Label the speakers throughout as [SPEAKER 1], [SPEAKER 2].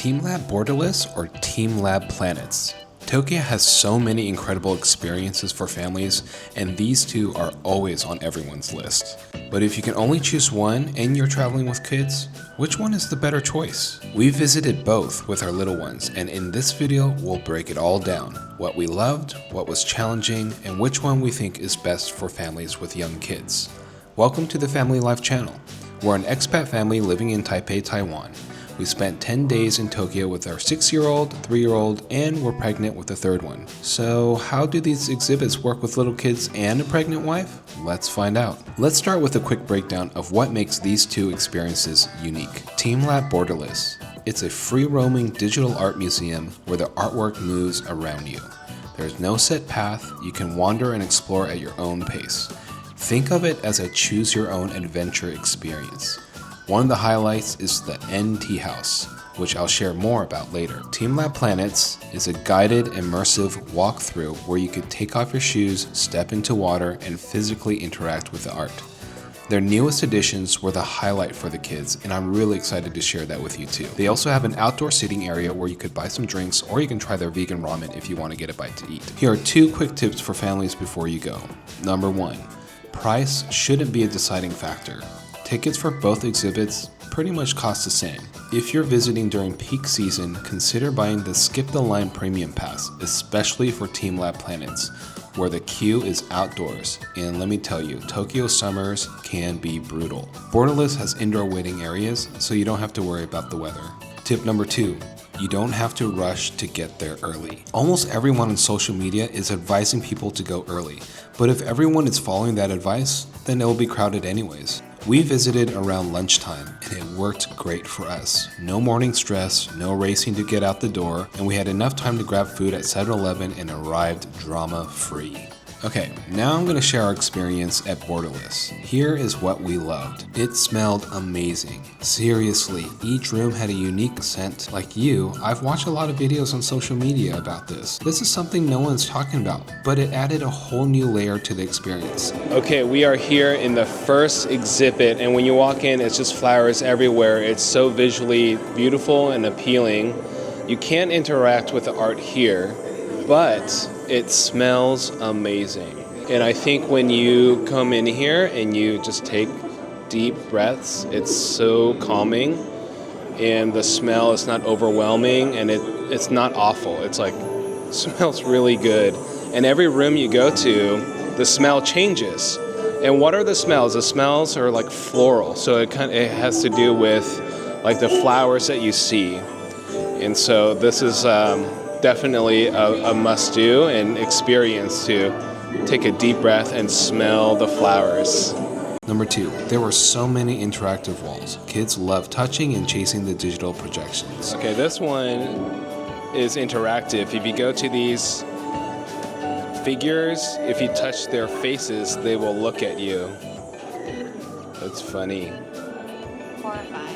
[SPEAKER 1] TeamLab Borderless or TeamLab Planets? Tokyo has so many incredible experiences for families, and these two are always on everyone's list. But if you can only choose one and you're traveling with kids, which one is the better choice? We visited both with our little ones, and in this video, we'll break it all down. What we loved, what was challenging, and which one we think is best for families with young kids. Welcome to the Family Life channel. We're an expat family living in Taipei, Taiwan. We spent 10 days in Tokyo with our 6-year-old, 3-year-old, and we're pregnant with a third one. So how do these exhibits work with little kids and a pregnant wife? Let's find out. Let's start with a quick breakdown of what makes these two experiences unique. TeamLab Borderless. It's a free-roaming digital art museum where the artwork moves around you. There's no set path, you can wander and explore at your own pace. Think of it as a choose-your-own-adventure experience. One of the highlights is the NT House, which I'll share more about later. TeamLab Planets is a guided, immersive walkthrough where you could take off your shoes, step into water, and physically interact with the art. Their newest additions were the highlight for the kids, and I'm really excited to share that with you too. They also have an outdoor seating area where you could buy some drinks, or you can try their vegan ramen if you want to get a bite to eat. Here are 2 quick tips for families before you go. Number 1, price shouldn't be a deciding factor. Tickets for both exhibits pretty much cost the same. If you're visiting during peak season, consider buying the Skip the Line Premium Pass, especially for TeamLab Planets, where the queue is outdoors. And let me tell you, Tokyo summers can be brutal. Borderless has indoor waiting areas, so you don't have to worry about the weather. Tip number 2. You don't have to rush to get there early. Almost everyone on social media is advising people to go early, but if everyone is following that advice, then it will be crowded anyways. We visited around lunchtime, and it worked great for us. No morning stress, no racing to get out the door, and we had enough time to grab food at 7-Eleven and arrived drama-free. Okay, now I'm going to share our experience at Borderless. Here is what we loved. It smelled amazing. Seriously, each room had a unique scent. Like you, I've watched a lot of videos on social media about this. This is something no one's talking about, but it added a whole new layer to the experience. Okay, we are here in the first exhibit, and when you walk in, it's just flowers everywhere. It's so visually beautiful and appealing. You can't interact with the art here, but it smells amazing. And I think when you come in here and you just take deep breaths, it's so calming, and the smell is not overwhelming, and it's not awful. It's like, smells really good. And every room you go to, the smell changes. And what are the smells? The smells are like floral, so it has to do with like the flowers that you see. And so this is definitely a must-do and experience to take a deep breath and smell the flowers. Number 2, there were so many interactive walls. Kids love touching and chasing the digital projections. Okay, this one is interactive. If you go to these figures, if you touch their faces, they will look at you. That's funny. Horrifying.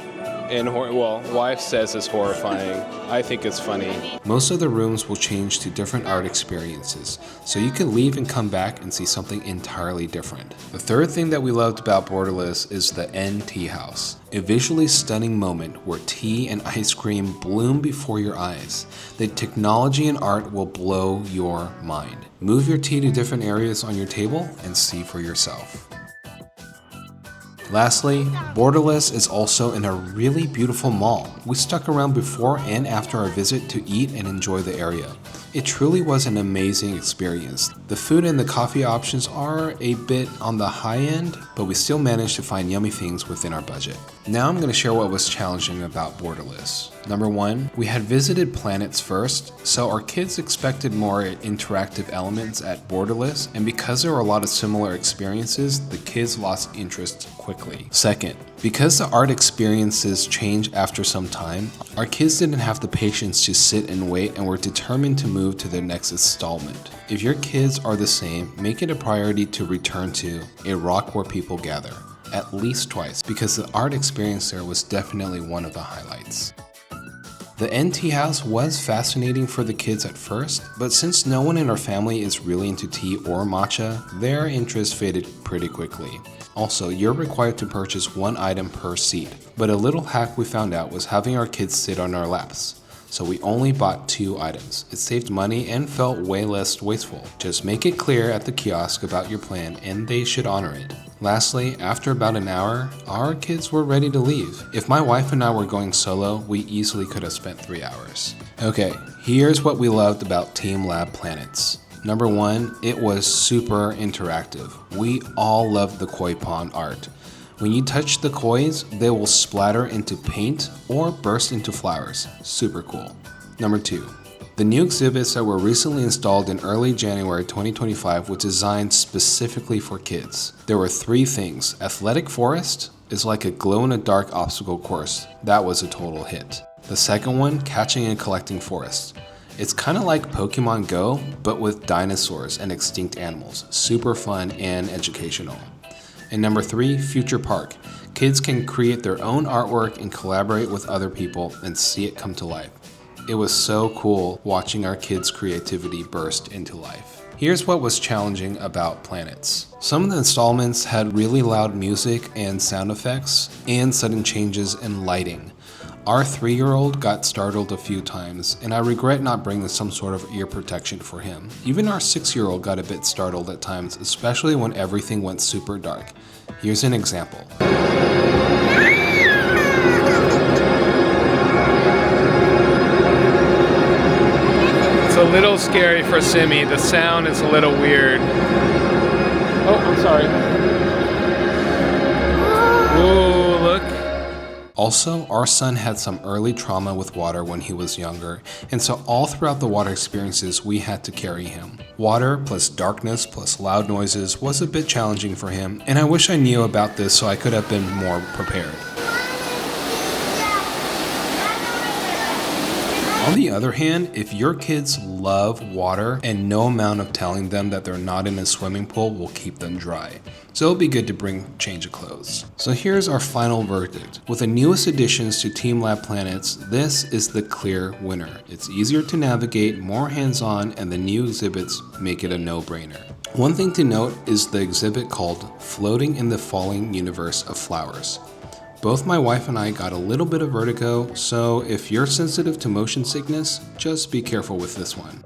[SPEAKER 1] And wife says it's horrifying. I think it's funny. Most of the rooms will change to different art experiences, so you can leave and come back and see something entirely different. The third thing that we loved about Borderless is the NT House, a visually stunning moment where tea and ice cream bloom before your eyes. The technology and art will blow your mind. Move your tea to different areas on your table and see for yourself. Lastly, Borderless is also in a really beautiful mall. We stuck around before and after our visit to eat and enjoy the area. It truly was an amazing experience. The food and the coffee options are a bit on the high end, but we still managed to find yummy things within our budget. Now I'm going to share what was challenging about Borderless. Number 1, we had visited Planets first, so our kids expected more interactive elements at Borderless, and because there were a lot of similar experiences, the kids lost interest quickly. Second, because the art experiences change after some time, our kids didn't have the patience to sit and wait and were determined to move to the next installment. If your kids are the same, make it a priority to return to a rock where people gather, at least twice, because the art experience there was definitely one of the highlights. The NT House was fascinating for the kids at first, but since no one in our family is really into tea or matcha, their interest faded pretty quickly. Also, you're required to purchase one item per seat. But a little hack we found out was having our kids sit on our laps. So we only bought 2 items. It saved money and felt way less wasteful. Just make it clear at the kiosk about your plan and they should honor it. Lastly, after about an hour, our kids were ready to leave. If my wife and I were going solo, we easily could have spent 3 hours. Okay, here's what we loved about TeamLab Planets. Number 1, it was super interactive. We all loved the koi pond art. When you touch the kois, they will splatter into paint or burst into flowers. Super cool. Number 2, the new exhibits that were recently installed in early January 2025 was designed specifically for kids. There were 3 things. Athletic Forest is like a glow-in-the-dark obstacle course. That was a total hit. The second one, Catching and Collecting Forest. It's kind of like Pokemon Go, but with dinosaurs and extinct animals. Super fun and educational. And number 3, Future Park. Kids can create their own artwork and collaborate with other people and see it come to life. It was so cool watching our kids' creativity burst into life. Here's what was challenging about Planets. Some of the installments had really loud music and sound effects and sudden changes in lighting. Our 3-year-old got startled a few times, and I regret not bringing some sort of ear protection for him. Even our 6-year-old got a bit startled at times, especially when everything went super dark. Here's an example.
[SPEAKER 2] It's a little scary for Simi. The sound is a little weird. Oh, I'm sorry. Whoa, look.
[SPEAKER 1] Also, our son had some early trauma with water when he was younger, and so all throughout the water experiences, we had to carry him. Water plus darkness plus loud noises was a bit challenging for him, and I wish I knew about this so I could have been more prepared. On the other hand, if your kids love water and no amount of telling them that they're not in a swimming pool will keep them dry. So it'll be good to bring change of clothes. So here's our final verdict. With the newest additions to TeamLab Planets, this is the clear winner. It's easier to navigate, more hands-on, and the new exhibits make it a no-brainer. One thing to note is the exhibit called Floating in the Falling Universe of Flowers. Both my wife and I got a little bit of vertigo, so if you're sensitive to motion sickness, just be careful with this one.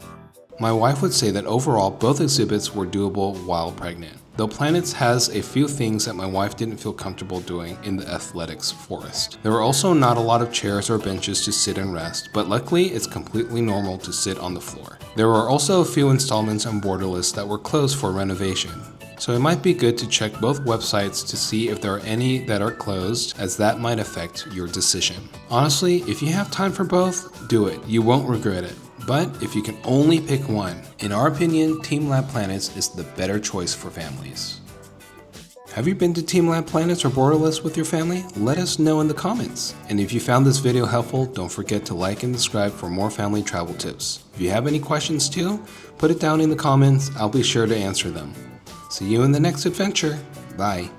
[SPEAKER 1] My wife would say that overall, both exhibits were doable while pregnant, though Planets has a few things that my wife didn't feel comfortable doing in the athletics forest. There were also not a lot of chairs or benches to sit and rest, but luckily it's completely normal to sit on the floor. There were also a few installments on Borderless that were closed for renovation. So it might be good to check both websites to see if there are any that are closed, as that might affect your decision. Honestly, if you have time for both, do it. You won't regret it. But if you can only pick one, in our opinion, TeamLab Planets is the better choice for families. Have you been to TeamLab Planets or Borderless with your family? Let us know in the comments. And if you found this video helpful, don't forget to like and subscribe for more family travel tips. If you have any questions too, put it down in the comments. I'll be sure to answer them. See you in the next adventure. Bye.